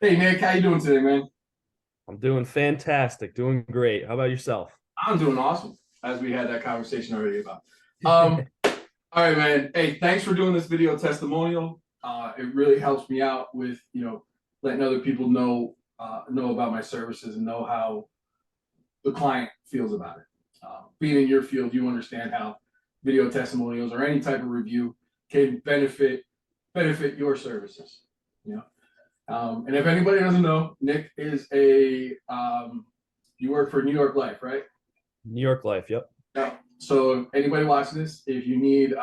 Hey Nick, how you doing today, man? I'm doing fantastic, doing great. How about yourself? I'm doing awesome, as we had that conversation already about. Um, all right, man. Hey, thanks for doing this video testimonial. It really helps me out with letting other people know about my services and know how the client feels about it. Being in your field, you understand how video testimonials or any type of review can benefit your services. You know, and if anybody doesn't know, Nick is a you work for New York Life, right? New York life, yep. Yeah. So anybody watching this, if you need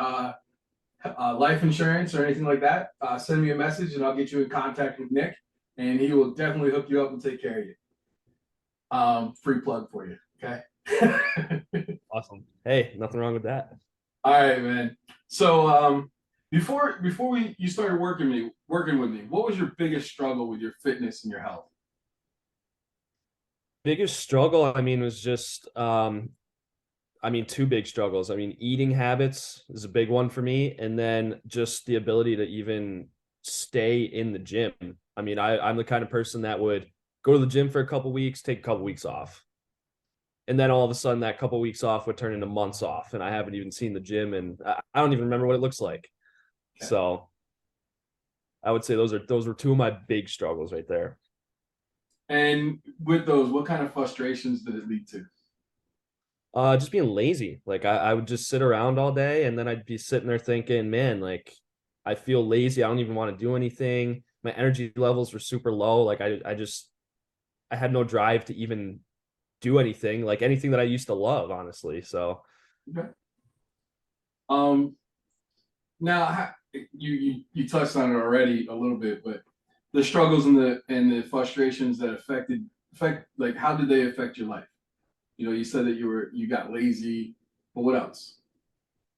life insurance or anything like that, send me a message and I'll get you in contact with Nick, and he will definitely hook you up and take care of you. Free plug for you. Okay. Awesome. Hey, nothing wrong with that. All right, man. So before you started working with me, what was your biggest struggle with your fitness and your health? Biggest struggle, was just two big struggles. Eating habits is a big one for me, and then just the ability to even stay in the gym. I'm the kind of person that would go to the gym for a couple weeks, take a couple weeks off. And then all of a sudden that couple weeks off would turn into months off, and I haven't even seen the gym, and I don't even remember what it looks like. Okay. So I would say those were two of my big struggles right there. And with those, what kind of frustrations did it lead to? Just being lazy. Like I would just sit around all day, and then I'd be sitting there thinking, man, like I feel lazy. I don't even want to do anything. My energy levels were super low. Like I had no drive to even do anything, like anything that I used to love, honestly. So Okay. Um, Now, you touched on it already a little bit, but the struggles and the frustrations that affect like how did they affect your life? You said that you got lazy, but what else?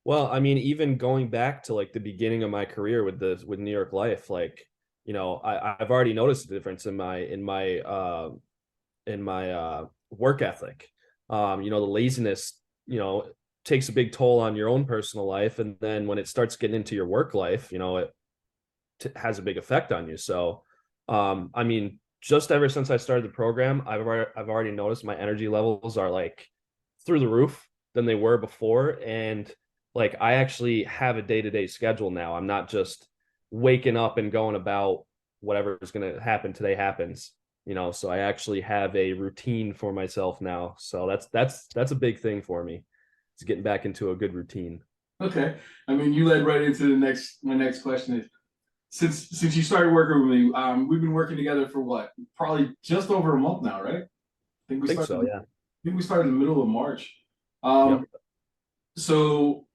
well, even going back to like the beginning of my career with New York Life, like, I've already noticed a difference in my work ethic. The laziness, takes a big toll on your own personal life, and then when it starts getting into your work life, has a big effect on you. So, just ever since I started the program, I've already noticed my energy levels are like through the roof than they were before, and like I actually have a day-to-day schedule now. I'm not just waking up and going about whatever is going to happen today happens. So I actually have a routine for myself now. So that's a big thing for me. It's getting back into a good routine. Okay, I mean you led right into the next my next question is since you started working with me, we've been working together for what probably just over a month now, right? I think so, yeah. I think we started in the middle of March. Yep. Um, so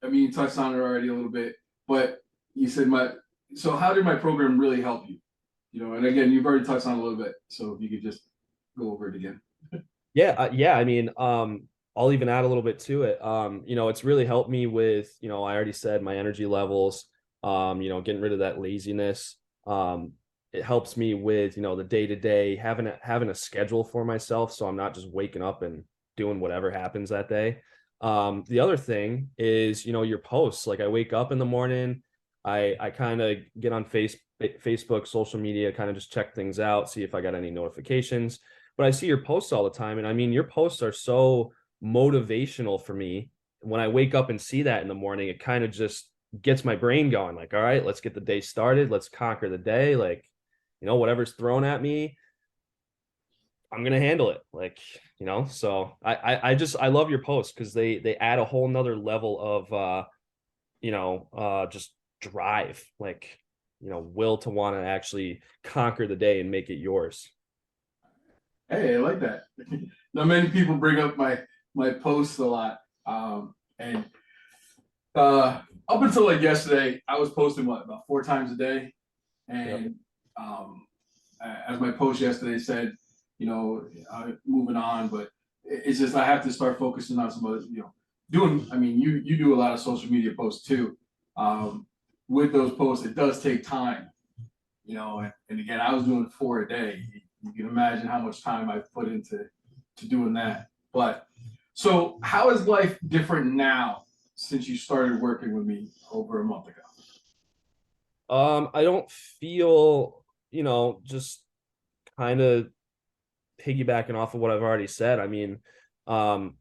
I mean, you touched on it already a little bit, but you said my. So, how did my program really help you? And again, you've already touched on it a little bit. So, if you could just go over it again. Yeah. I'll even add a little bit to it. It's really helped me with, I already said my energy levels, getting rid of that laziness. It helps me with, the day to day, having a schedule for myself. So I'm not just waking up and doing whatever happens that day. The other thing is, your posts. Like I wake up in the morning, I kind of get on Facebook, social media, kind of just check things out, see if I got any notifications, but I see your posts all the time. And your posts are so motivational for me. When I wake up and see that in the morning, it kind of just gets my brain going like, all right, let's get the day started. Let's conquer the day. Like, whatever's thrown at me, I'm going to handle it. Like, so I love your posts because they add a whole nother level of, just drive, like, will to want to actually conquer the day and make it yours. Hey, I like that. Not many people bring up my posts a lot, and up until like yesterday, I was posting what about 4 times a day, Yep. and as my post yesterday said, moving on, but it's just I have to start focusing on some other, doing. I mean, you do a lot of social media posts too. Um, with those posts, it does take time, and again, I was doing 4 a day. You can imagine how much time I've put into to doing that. But so, how is life different now since you started working with me over a month ago? I don't feel, just kind of piggybacking off of what I've already said. I mean, um,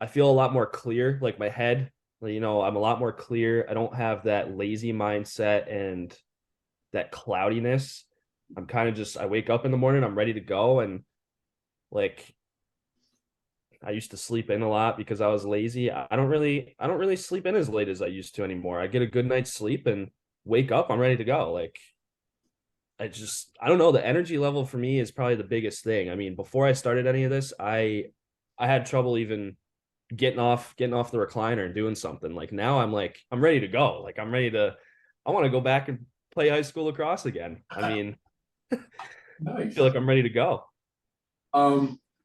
I feel a lot more clear, like my head, I'm a lot more clear. I don't have that lazy mindset and that cloudiness. I'm kind of just, I wake up in the morning, I'm ready to go. And like, I used to sleep in a lot because I was lazy. I don't really sleep in as late as I used to anymore. I get a good night's sleep and wake up, I'm ready to go. Like, I don't know. The energy level for me is probably the biggest thing. I mean, before I started any of this, I had trouble even getting off the recliner and doing something. Like now I'm ready to go. Like I want to go back and play high school lacrosse again. I mean, I Nice. feel like I'm ready to go.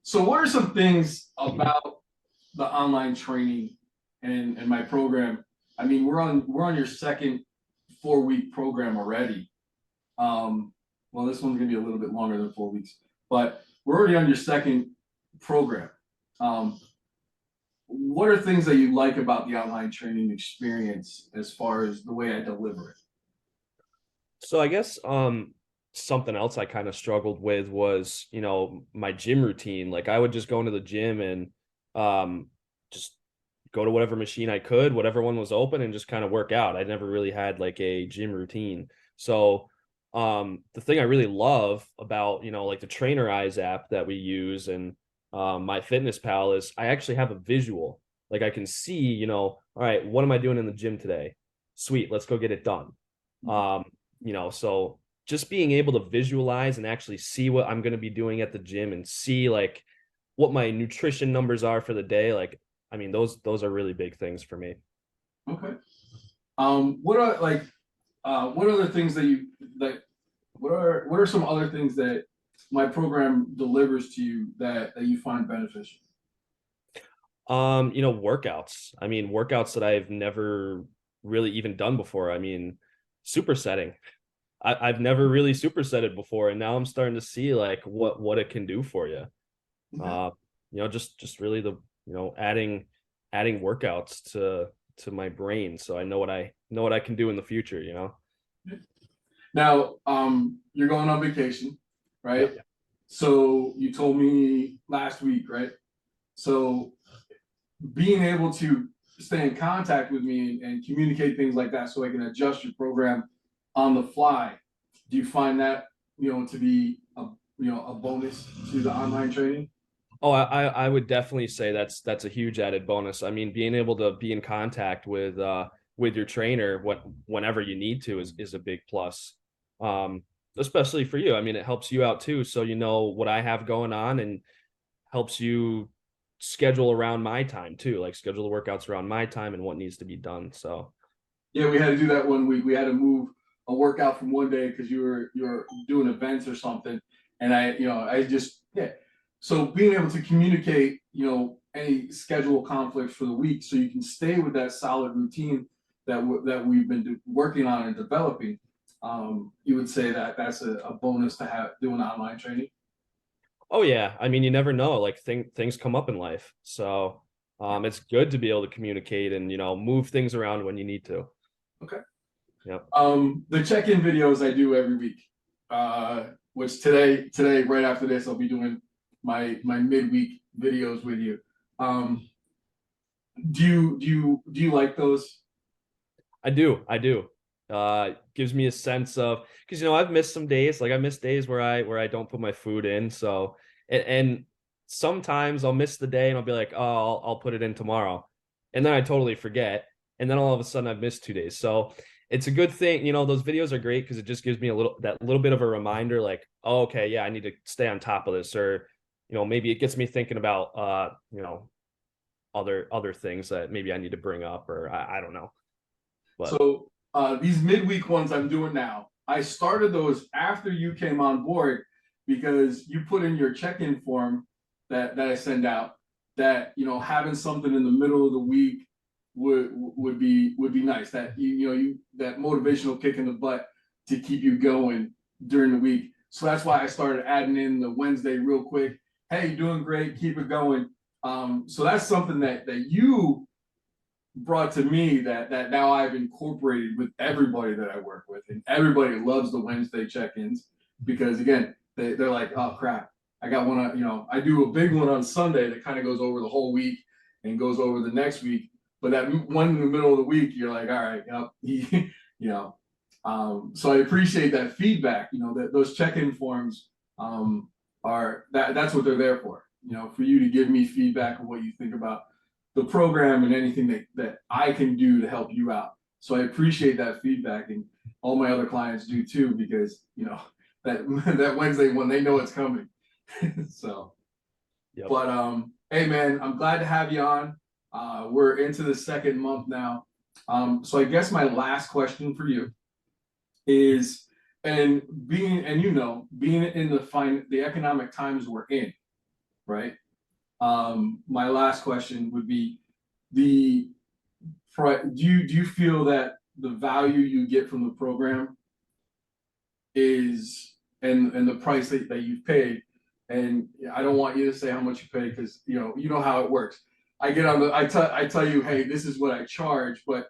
So what are some things about the online training and my program? I mean, we're on your second 4 week program already. Well, this one's gonna be a little bit longer than 4 weeks, but we're already on your second program. Um, what are things that you like about the online training experience as far as the way I deliver it? So I guess something else I kind of struggled with was, my gym routine. Like I would just go into the gym and just go to whatever machine I could, whatever one was open, and just kind of work out. I never really had like a gym routine. So the thing I really love about, like the Trainer Eyes app that we use and my Fitness Pal is I actually have a visual. Like I can see, all right, what am I doing in the gym today? Sweet, let's go get it done. Um, so just being able to visualize and actually see what I'm going to be doing at the gym and see like what my nutrition numbers are for the day. Like, I mean, those are really big things for me. Okay. What are like what other things that you that what are some other things that my program delivers to you that you find beneficial? Workouts. I mean, workouts that I've never really even done before. I mean, supersetting. I've never really supersetted before, and now I'm starting to see like what it can do for you. Okay. Uh, just really adding workouts to my brain, so I know what I can do in the future. Now, you're going on vacation, right? Yeah. So you told me last week, right? So being able to stay in contact with me and communicate things like that so I can adjust your program on the fly. Do you find that, to be a bonus to the online training? Oh, I would definitely say that's a huge added bonus. I mean, being able to be in contact with your trainer whenever you need to is a big plus. Um, Especially for you. I mean, it helps you out too, so you know what I have going on and helps you schedule around my time too, like schedule the workouts around my time and what needs to be done. So Yeah, we had to do that one week. We had to move a workout from one day because you were doing events or something, and I just yeah. So being able to communicate, any schedule conflicts for the week, so you can stay with that solid routine that we've been working on and developing. You would say that that's a bonus to have doing online training. oh yeah, I mean you never know, like things come up in life. So it's good to be able to communicate and move things around when you need to. Okay. Yep. The check-in videos I do every week, which today right after this I'll be doing my midweek videos with you. Um, do you like those? I do. Gives me a sense of because I've missed some days. Like I miss days where I don't put my food in. So and sometimes I'll miss the day and I'll be like, oh, I'll put it in tomorrow, and then I totally forget, and then all of a sudden I've missed 2 days. So it's a good thing. Those videos are great because it just gives me that little bit of a reminder, like, oh, okay, yeah, I need to stay on top of this, or maybe it gets me thinking about other things that maybe I need to bring up, or I don't know, but. So these midweek ones I'm doing now. I started those after you came on board because you put in your check-in form that I send out that having something in the middle of the week would be nice. That you that motivational kick in the butt to keep you going during the week. So that's why I started adding in the Wednesday real quick. Hey, you're doing great. Keep it going. So that's something that you brought to me that now I've incorporated with everybody that I work with, and everybody loves the Wednesday check-ins. because again, they're like, oh crap, I got one on, I do a big one on Sunday that kind of goes over the whole week and goes over the next week. But that one in the middle of the week, you're like, all right, so I appreciate that feedback, that those check-in forms that's what they're there for, for you to give me feedback of what you think about the program and anything that I can do to help you out. So I appreciate that feedback, and all my other clients do too, because that Wednesday one, they know it's coming. So, Yep. but hey man, I'm glad to have you on. We're into the second month now. So I guess my last question for you is, and being in the economic times we're in, right? My last question would be, do you feel that the value you get from the program is, and the price that you've paid, and I don't want you to say how much you pay, because you know how it works. I tell you, hey, this is what I charge, but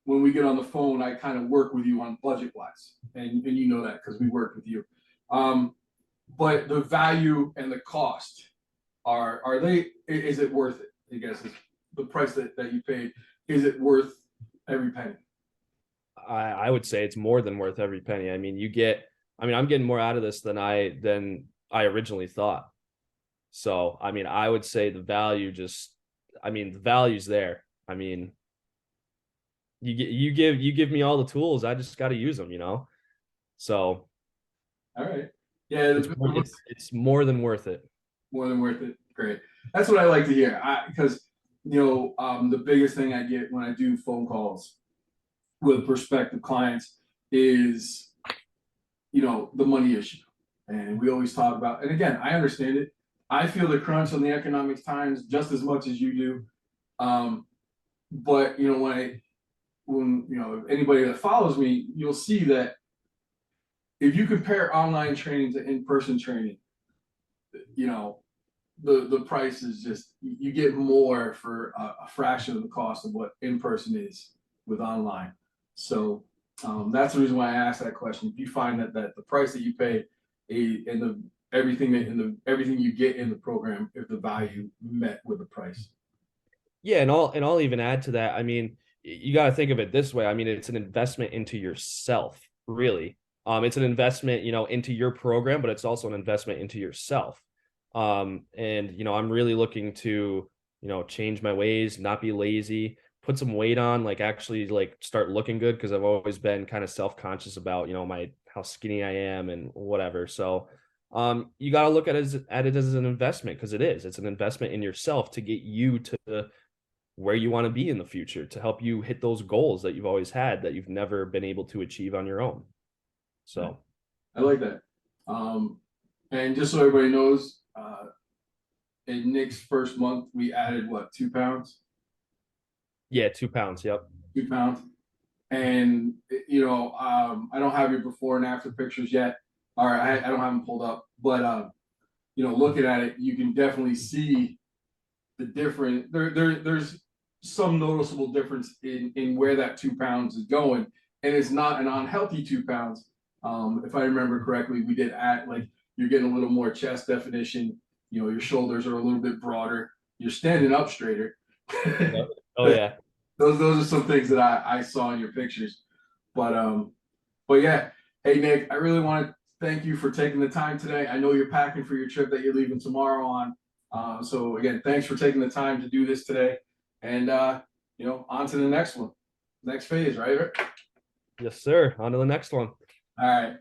when we get on the phone, I kind of work with you on budget wise, and you know that because we work with you. But the value and the cost, is it worth it? I guess is the price that you paid. Is it worth every penny? I would say it's more than worth every penny. I mean, I'm getting more out of this than I originally thought. So, I mean, I would say the value's there. I mean, you give me all the tools. I just got to use them, So, all right. Yeah, it's more than worth it. More than worth it. Great. That's what I like to hear. Because the biggest thing I get when I do phone calls with prospective clients is, the money issue. And we always talk about, and again, I understand it. I feel the crunch on the economic times just as much as you do. But when anybody that follows me, you'll see that if you compare online training to in-person training, the price is just, you get more for a fraction of the cost of what in-person is with online. So that's the reason why I asked that question. If you find that the price that you pay and everything you get in the program, if the value met with the price. Yeah, and I'll even add to that. I mean, you got to think of it this way. I mean, it's an investment into yourself, really. It's an investment, into your program, but it's also an investment into yourself. And I'm really looking to, change my ways, not be lazy, put some weight on, like actually like start looking good, because I've always been kind of self-conscious about, how skinny I am and whatever. So you got to look at it as an investment, because it's an investment in yourself to get you to where you want to be in the future, to help you hit those goals that you've always had that you've never been able to achieve on your own. So I like that. And just so everybody knows, in Nick's first month, we added 2 pounds? Yeah, 2 pounds. Yep. 2 pounds. And, I don't have your before and after pictures yet. All right, I don't have them pulled up, but, looking at it, you can definitely see the different, there's some noticeable difference in where that 2 pounds is going. And it's not an unhealthy 2 pounds. If I remember correctly, we did add, like, you're getting a little more chest definition. Your shoulders are a little bit broader. You're standing up straighter. Oh yeah. Those are some things that I saw in your pictures. But yeah. Hey Nick, I really want to thank you for taking the time today. I know you're packing for your trip that you're leaving tomorrow on. So again, thanks for taking the time to do this today. And on to the next one. Next phase, right? Yes, sir. On to the next one. All right.